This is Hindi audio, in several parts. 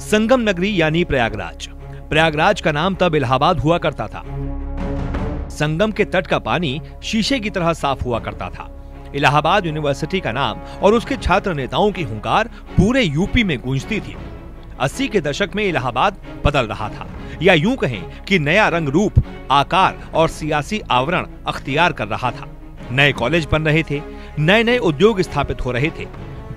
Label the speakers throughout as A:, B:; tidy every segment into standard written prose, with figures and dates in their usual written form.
A: संगम नगरी यानी प्रयागराज। प्रयागराज का नाम तब इलाहाबाद हुआ करता था। संगम के तट का पानी शीशे की तरह साफ हुआ करता था। इलाहाबाद यूनिवर्सिटी का नाम और उसके छात्र नेताओं की हुंकार पूरे यूपी में गूंजती थी। 80 के दशक में इलाहाबाद बदल रहा था, या यूं कहें कि नया रंग रूप, आकार और सियासी आवरण अख्तियार कर रहा था। नए कॉलेज बन रहे थे, नए नए उद्योग स्थापित हो रहे थे,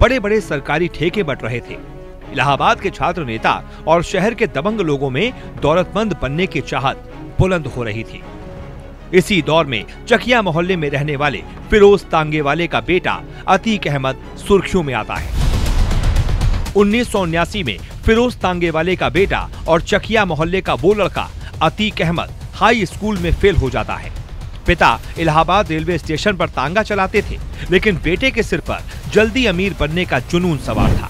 A: बड़े बड़े सरकारी ठेके बंट रहे थे। इलाहाबाद के छात्र नेता और शहर के दबंग लोगों में दौलतमंद बनने की चाहत बुलंद हो रही थी। इसी दौर में चकिया मोहल्ले में रहने वाले फिरोज तांगेवाले का बेटा अतीक अहमद सुर्खियों में आता है। 1979 में फिरोज तांगेवाले का बेटा और चकिया मोहल्ले का वो लड़का अतीक अहमद हाई स्कूल में फेल हो जाता है। पिता इलाहाबाद रेलवे स्टेशन पर तांगा चलाते थे, लेकिन बेटे के सिर पर जल्दी अमीर बनने का जुनून सवार था।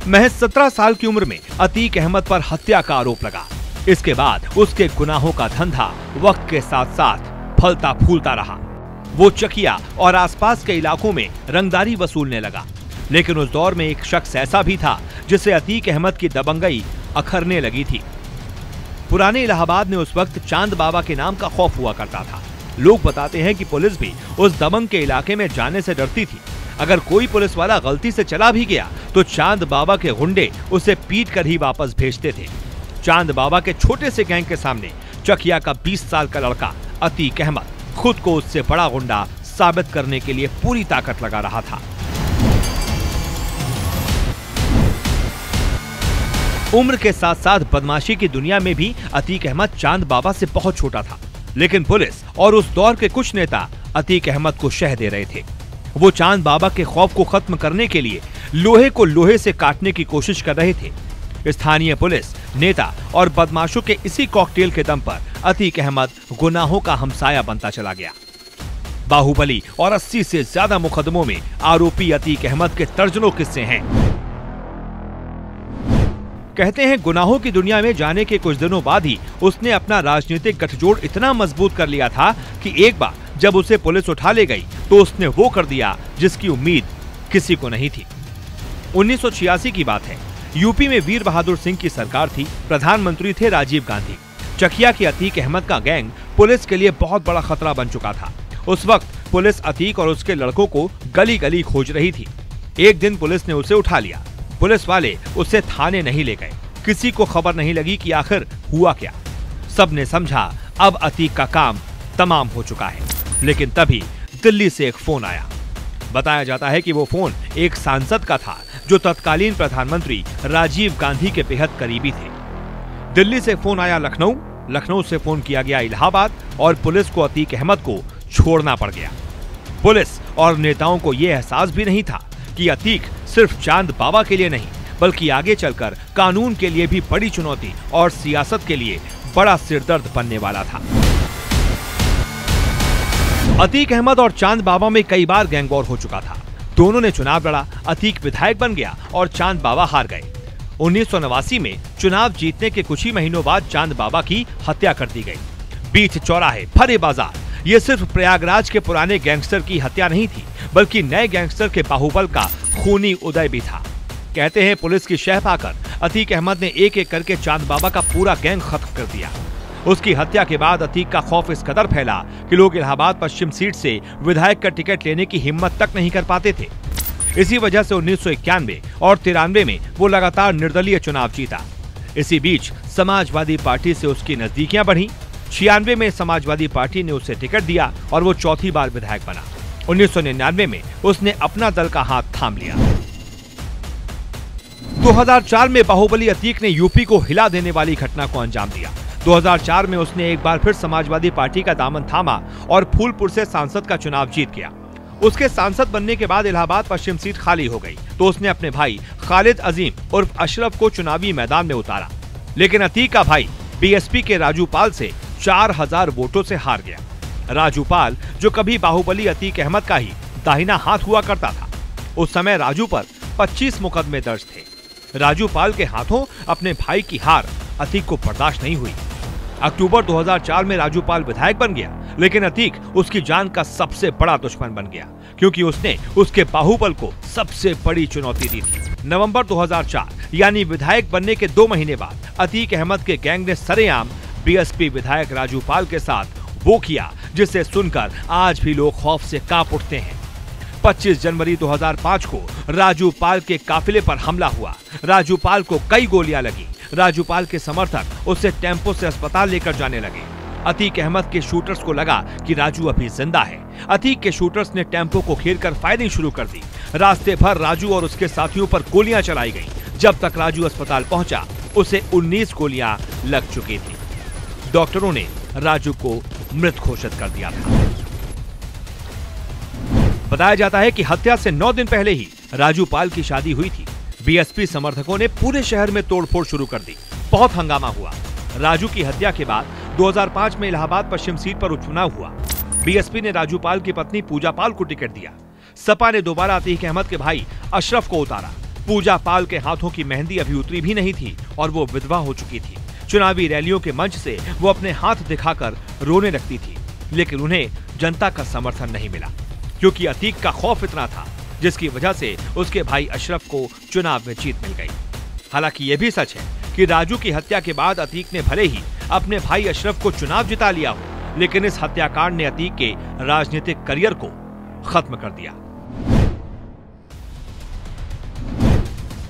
A: महज 17 साल की उम्र में अतीक अहमद पर हत्या का आरोप लगा। इसके बाद उसके गुनाहों का धंधा वक्त के साथ साथ फलता फूलता रहा। वो चकिया और आसपास के इलाकों में रंगदारी वसूलने लगा। लेकिन उस दौर में एक शख्स ऐसा भी था जिसे अतीक अहमद की दबंगई अखरने लगी थी। पुराने इलाहाबाद में उस वक्त चांद बाबा के नाम का खौफ हुआ करता था। लोग बताते हैं कि पुलिस भी उस दबंग के इलाके में जाने से डरती थी। अगर कोई पुलिस वाला गलती से चला भी गया तो चांद बाबा के गुंडे उसे पीट कर ही वापस भेजते थे। चांद बाबा के छोटे से गैंग के सामने चकिया का 20 साल का लड़का अतीक अहमद खुद को उससे बड़ा गुंडा साबित करने के लिए पूरी ताकत लगा रहा था। उम्र के साथ साथ बदमाशी की दुनिया में भी अतीक अहमद चांद बाबा से बहुत छोटा था, लेकिन पुलिस और उस दौर के कुछ नेता अतीक अहमद को शह दे रहे थे। वो चांद बाबा के खौफ को खत्म करने के लिए लोहे को लोहे से काटने की कोशिश कर रहे थे। स्थानीय पुलिस, नेता और बदमाशों के इसी कॉकटेल के दम पर अतीक अहमद गुनाहों का हमसाया बनता चला गया। बाहुबली और 80 से ज्यादा मुकदमों में आरोपी अतीक अहमद के दर्जनों किस्से हैं। कहते हैं गुनाहों की दुनिया में जाने के कुछ दिनों बाद ही उसने अपना राजनीतिक गठजोड़ इतना मजबूत कर लिया था कि एक बार जब उसे पुलिस उठा ले गई तो उसने वो कर दिया जिसकी उम्मीद किसी को नहीं थी। 1986 की बात है। यूपी में वीर बहादुर सिंह की सरकार थी। प्रधानमंत्री थे राजीव गांधी। चकिया के अतीक अहमद का गैंग पुलिस के लिए बहुत बड़ा खतरा बन चुका था। उस वक्त पुलिस अतीक और उसके लड़कों को गली गली खोज रही थी। एक दिन पुलिस ने उसे उठा लिया। पुलिस वाले उसे थाने नहीं ले गए। किसी को खबर नहीं लगी कि आखिर हुआ क्या। सबने समझा अब अतीक का काम तमाम हो चुका है। लेकिन तभी दिल्ली से एक फोन आया। बताया जाता है कि वो फोन एक सांसद का था जो तत्कालीन प्रधानमंत्री राजीव गांधी के बेहद करीबी थे। दिल्ली से फोन आया लखनऊ, लखनऊ से फोन किया गया इलाहाबाद और पुलिस को अतीक अहमद को छोड़ना पड़ गया। पुलिस और नेताओं को यह एहसास भी नहीं था कि अतीक सिर्फ चांद बाबा के लिए नहीं बल्कि आगे चलकर कानून के लिए भी बड़ी चुनौती और सियासत के लिए बड़ा सिरदर्द बनने वाला था। अतीक अहमद और चांद बाबा में कई बार गैंग वॉर हो चुका था। दोनों ने चुनाव लड़ा। अतीक विधायक बन गया और चांद बाबा हार गए। 1989 में चुनाव जीतने के कुछ ही महीनों बाद चांद बाबा की हत्या कर दी गई। बीच चौराहे, फरे बाजार, ये सिर्फ प्रयागराज के पुराने गैंगस्टर की हत्या नहीं थी बल्कि नए गैंगस्टर के बाहुबल का खूनी उदय भी था। कहते हैं पुलिस की शह पाकर अतीक अहमद ने एक एक करके चांद बाबा का पूरा गैंग खत्म कर दिया। उसकी हत्या के बाद अतीक का खौफ इस कदर फैला कि लोग इलाहाबाद पश्चिम सीट से विधायक का टिकट लेने की हिम्मत तक नहीं कर पाते थे। इसी वजह से 1991 और 93 में वो लगातार निर्दलीय चुनाव जीता। इसी बीच समाजवादी पार्टी से उसकी नजदीकियां बढ़ी। 96 में समाजवादी पार्टी ने उसे टिकट दिया और वो चौथी बार विधायक बना। 1999 में उसने अपना दल का हाथ थाम लिया। 2004 में बाहुबली अतीक ने यूपी को हिला देने वाली घटना को अंजाम दिया। 2004 में उसने एक बार फिर समाजवादी पार्टी का दामन थामा और फूलपुर से सांसद का चुनाव जीत गया। उसके सांसद बनने के बाद इलाहाबाद पश्चिम सीट खाली हो गई तो उसने अपने भाई खालिद अजीम उर्फ अशरफ को चुनावी मैदान में उतारा। लेकिन अतीक का भाई बीएसपी के राजू पाल से 4000 वोटों से हार गया। राजू पाल जो कभी बाहुबली अतीक अहमद का ही दाहिना हाथ हुआ करता था। उस समय राजू पर 25 मुकदमे दर्ज थे। राजू पाल के हाथों अपने भाई की हार अतीक को बर्दाश्त नहीं हुई। अक्टूबर 2004 में राजू पाल विधायक बन गया, लेकिन अतीक उसकी जान का सबसे बड़ा दुश्मन बन गया, क्योंकि उसने उसके बाहुबल को सबसे बड़ी चुनौती दी थी। नवंबर 2004 यानी विधायक बनने के 2 महीने बाद अतीक अहमद के गैंग ने सरेआम बीएसपी विधायक राजू पाल के साथ वो किया जिसे सुनकर आज भी लोग खौफ से कांप उठते हैं। 25 जनवरी 2005 को राजू पाल के काफिले पर हमला हुआ। राजू पाल को कई गोलियां लगी। राजू पाल के समर्थक उसे टेम्पो से अस्पताल लेकर जाने लगे। अतीक अहमद के शूटर्स को लगा कि राजू अभी जिंदा है। अतीक के शूटर्स ने टेम्पो को घेरकर फायरिंग शुरू कर दी। रास्ते भर राजू और उसके साथियों पर गोलियां चलाई गईं। जब तक राजू अस्पताल पहुंचा उसे 19 गोलियां लग चुकी थी। डॉक्टरों ने राजू को मृत घोषित कर दिया था। बताया जाता है कि हत्या से 9 दिन पहले ही राजू पाल की शादी हुई थी। बीएसपी समर्थकों ने पूरे शहर में तोड़फोड़ शुरू कर दी। बहुत हंगामा हुआ। राजू की हत्या के बाद 2005 में इलाहाबाद पश्चिम सीट पर उपचुनाव हुआ। बीएसपी ने राजू पाल की पत्नी पूजा पाल को टिकट दिया। सपा ने दोबारा अतीक अहमद के भाई अशरफ को उतारा। पूजा पाल के हाथों की मेहंदी अभी उतरी भी नहीं थी और वो विधवा हो चुकी थी। चुनावी रैलियों के मंच से वो अपने हाथ दिखाकर रोने लगती थी, लेकिन उन्हें जनता का समर्थन नहीं मिला क्योंकि अतीक का खौफ इतना था, जिसकी वजह से उसके भाई अशरफ को चुनाव में जीत मिल गई। हालांकि ये भी सच है कि राजू की हत्या के बाद अतीक ने भले ही अपने भाई अशरफ को चुनाव जिता लिया हो, लेकिन इस हत्याकांड ने अतीक के राजनीतिक करियर को खत्म कर दिया।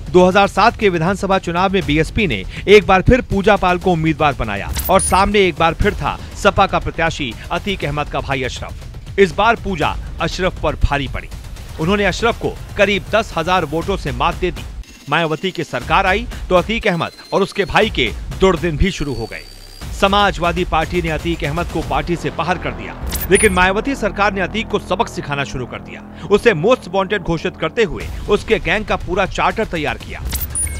A: 2007 के विधानसभा चुनाव में बीएसपी ने एक बार फिर पूजा पाल को उम्मीदवार बनाया और सामने एक बार फिर था सपा का प्रत्याशी अतीक अहमद का भाई अशरफ। इस बार पूजा अशरफ पर भारी पड़ी। उन्होंने अशरफ को करीब 10,000 वोटों से मात दे दी। मायावती की सरकार आई तो अतीक अहमद और उसके भाई के दुर्दिन भी शुरू हो गए। समाजवादी पार्टी ने अतीक अहमद को पार्टी से बाहर कर दिया, लेकिन मायावती सरकार ने अतीक को सबक सिखाना शुरू कर दिया। उसे मोस्ट वांटेड घोषित करते हुए उसके गैंग का पूरा चार्टर तैयार किया।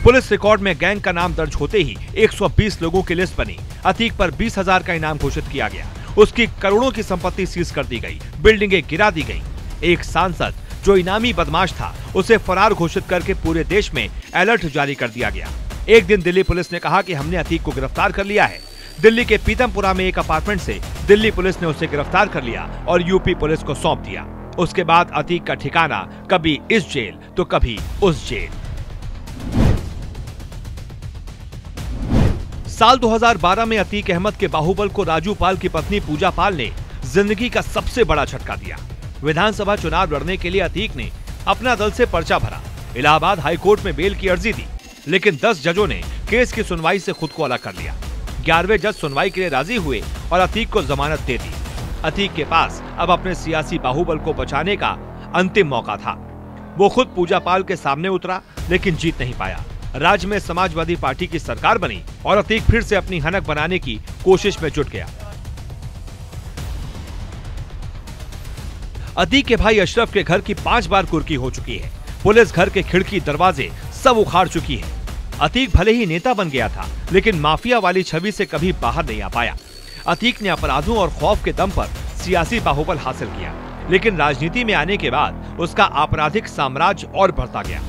A: पुलिस रिकॉर्ड में गैंग का नाम दर्ज होते ही 120 लोगों की लिस्ट बनी। अतीक पर 20,000 का इनाम घोषित किया गया। उसकी करोड़ों की संपत्ति सीज कर दी गई, बिल्डिंगें गिरा दी गई। एक सांसद जो इनामी बदमाश था उसे फरार घोषित करके पूरे देश में अलर्ट जारी कर दिया गया। एक दिन दिल्ली पुलिस ने कहा कि हमने अतीक को गिरफ्तार कर लिया है। दिल्ली के पीतमपुरा में एक अपार्टमेंट से दिल्ली पुलिस ने उसे गिरफ्तार कर लिया और यूपी पुलिस को सौंप दिया। उसके बाद अतीक का ठिकाना कभी इस जेल तो कभी उस जेल। साल 2012 में अतीक अहमद के बाहुबल को राजू पाल की पत्नी पूजा पाल ने जिंदगी का सबसे बड़ा झटका दिया। विधानसभा चुनाव लड़ने के लिए अतीक ने अपना दल से पर्चा भरा। इलाहाबाद हाईकोर्ट में बेल की अर्जी दी, लेकिन 10 जजों ने केस की सुनवाई से खुद को अलग कर लिया। 11वें जज सुनवाई के लिए राजी हुए और अतीक को जमानत दे दी। अतीक के पास अब अपने सियासी बाहुबल को बचाने का अंतिम मौका था। वो खुद पूजा पाल के सामने उतरा, लेकिन जीत नहीं पाया। राज्य में समाजवादी पार्टी की सरकार बनी और अतीक फिर से अपनी हनक बनाने की कोशिश में जुट गया। अतीक के भाई अशरफ के घर की 5 बार कुर्की हो चुकी है। पुलिस घर के खिड़की दरवाजे सब उखाड़ चुकी है। अतीक भले ही नेता बन गया था, लेकिन माफिया वाली छवि से कभी बाहर नहीं आ पाया। अतीक ने अपराधों और खौफ के दम पर सियासी बाहुबल हासिल किया, लेकिन राजनीति में आने के बाद उसका आपराधिक साम्राज्य और बढ़ता गया।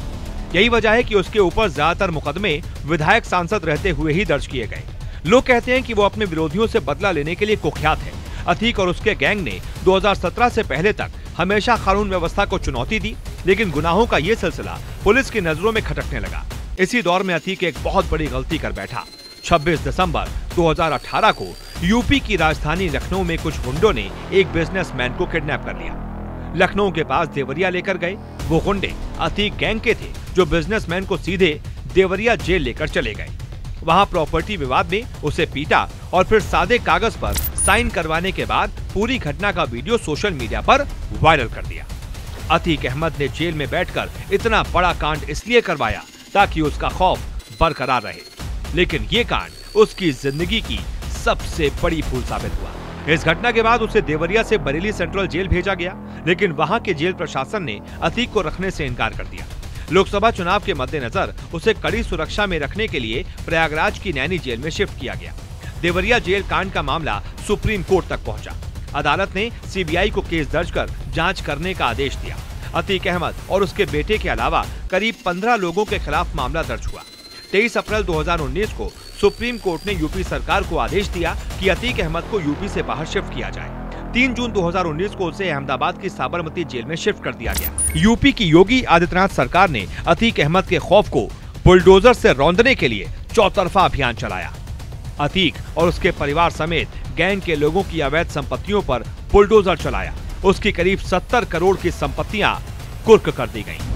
A: यही वजह है कि उसके ऊपर ज्यादातर मुकदमे विधायक सांसद रहते हुए ही दर्ज किए गए। लोग कहते हैं कि वो अपने विरोधियों से बदला लेने के लिए कुख्यात है। अतीक और उसके गैंग ने 2017 से पहले तक हमेशा कानून व्यवस्था को चुनौती दी, लेकिन गुनाहों का ये सिलसिला पुलिस की नजरों में खटकने लगा। इसी दौर में अतीक एक बहुत बड़ी गलती कर बैठा। 26 दिसंबर 2018 को यूपी की राजधानी लखनऊ में कुछ गुंडों ने एक बिजनेसमैन को किडनैप कर लिया। लखनऊ के पास देवरिया लेकर गए। वो गुंडे अतीक गैंग के थे, जो बिजनेसमैन को सीधे देवरिया जेल लेकर चले गए। वहां प्रॉपर्टी विवाद में उसे पीटा और फिर सादे कागज पर साइन करवाने के बाद पूरी घटना का वीडियो सोशल मीडिया पर वायरल कर दिया। अतीक अहमद ने जेल में बैठकर इतना बड़ा कांड इसलिए करवाया ताकि उसका खौफ बरकरार रहे, लेकिन ये कांड उसकी जिंदगी की सबसे बड़ी भूल साबित हुआ। इस घटना के बाद उसे देवरिया से बरेली सेंट्रल जेल भेजा गया, लेकिन वहां के जेल प्रशासन ने अतीक को रखने से इनकार कर दिया। लोकसभा चुनाव के मद्देनजर उसे कड़ी सुरक्षा में रखने के लिए प्रयागराज की नैनी जेल में शिफ्ट किया गया। देवरिया जेल कांड का मामला सुप्रीम कोर्ट तक पहुंचा। अदालत ने सीबीआई को केस दर्ज कर जांच करने का आदेश दिया। अतीक अहमद और उसके बेटे के अलावा करीब 15 लोगों के खिलाफ मामला दर्ज हुआ। 23 अप्रैल 2019 को सुप्रीम कोर्ट ने यूपी सरकार को आदेश दिया कि अतीक अहमद को यूपी से बाहर शिफ्ट किया जाए। 3 जून 2019 को उसे अहमदाबाद की साबरमती जेल में शिफ्ट कर दिया गया। यूपी की योगी आदित्यनाथ सरकार ने अतीक अहमद के खौफ को बुलडोजर से रौंदने के लिए चौतरफा अभियान चलाया। अतीक और उसके परिवार समेत गैंग के लोगों की अवैध संपत्तियों पर बुलडोजर चलाया। उसकी करीब 70 करोड़ की संपत्तियां कुर्क कर दी गईं।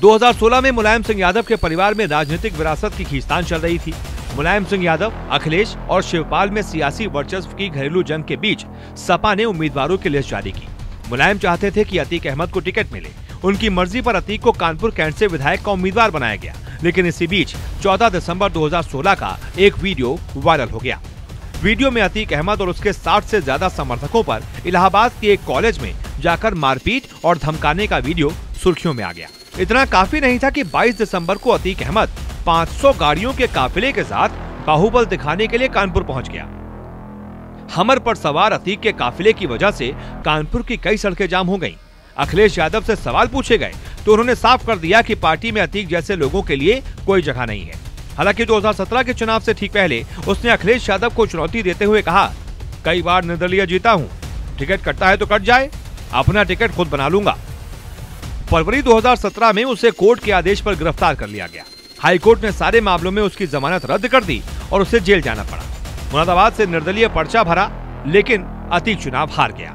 A: 2016 में मुलायम सिंह यादव के परिवार में राजनीतिक विरासत की खींचतान चल रही थी। मुलायम सिंह यादव, अखिलेश और शिवपाल में सियासी वर्चस्व की घरेलू जंग के बीच सपा ने उम्मीदवारों की लिस्ट जारी की। मुलायम चाहते थे कि अतीक अहमद को टिकट मिले। उनकी मर्जी पर अतीक को कानपुर कैंट से विधायक का उम्मीदवार बनाया गया, लेकिन इसी बीच 14 दिसंबर 2016 का एक वीडियो वायरल हो गया। वीडियो में अतीक अहमद और उसके 60 से ज्यादा समर्थकों पर इलाहाबाद के एक कॉलेज में जाकर मारपीट और धमकाने का वीडियो सुर्खियों में आ गया। इतना काफी नहीं था कि 22 दिसंबर को अतीक अहमद 500 गाड़ियों के काफिले के साथ बाहुबल दिखाने के लिए कानपुर पहुंच गया। हमर पर सवार अतीक के काफिले की वजह से कानपुर की कई सड़कें जाम हो गईं। अखिलेश यादव से सवाल पूछे गए तो उन्होंने साफ कर दिया कि पार्टी में अतीक जैसे लोगों के लिए कोई जगह नहीं है। हालांकि 2017 के चुनाव से ठीक पहले उसने अखिलेश यादव को चुनौती देते हुए कहा, कई बार निर्दलीय जीता हूं, टिकट कटता है तो कट जाए, अपना टिकट खुद बना लूंगा। फरवरी 2017 में उसे कोर्ट के आदेश पर गिरफ्तार कर लिया गया। हाई कोर्ट ने सारे मामलों में उसकी जमानत रद्द कर दी और उसे जेल जाना पड़ा। मुरादाबाद से निर्दलीय पर्चा भरा, लेकिन अतीक चुनाव हार गया।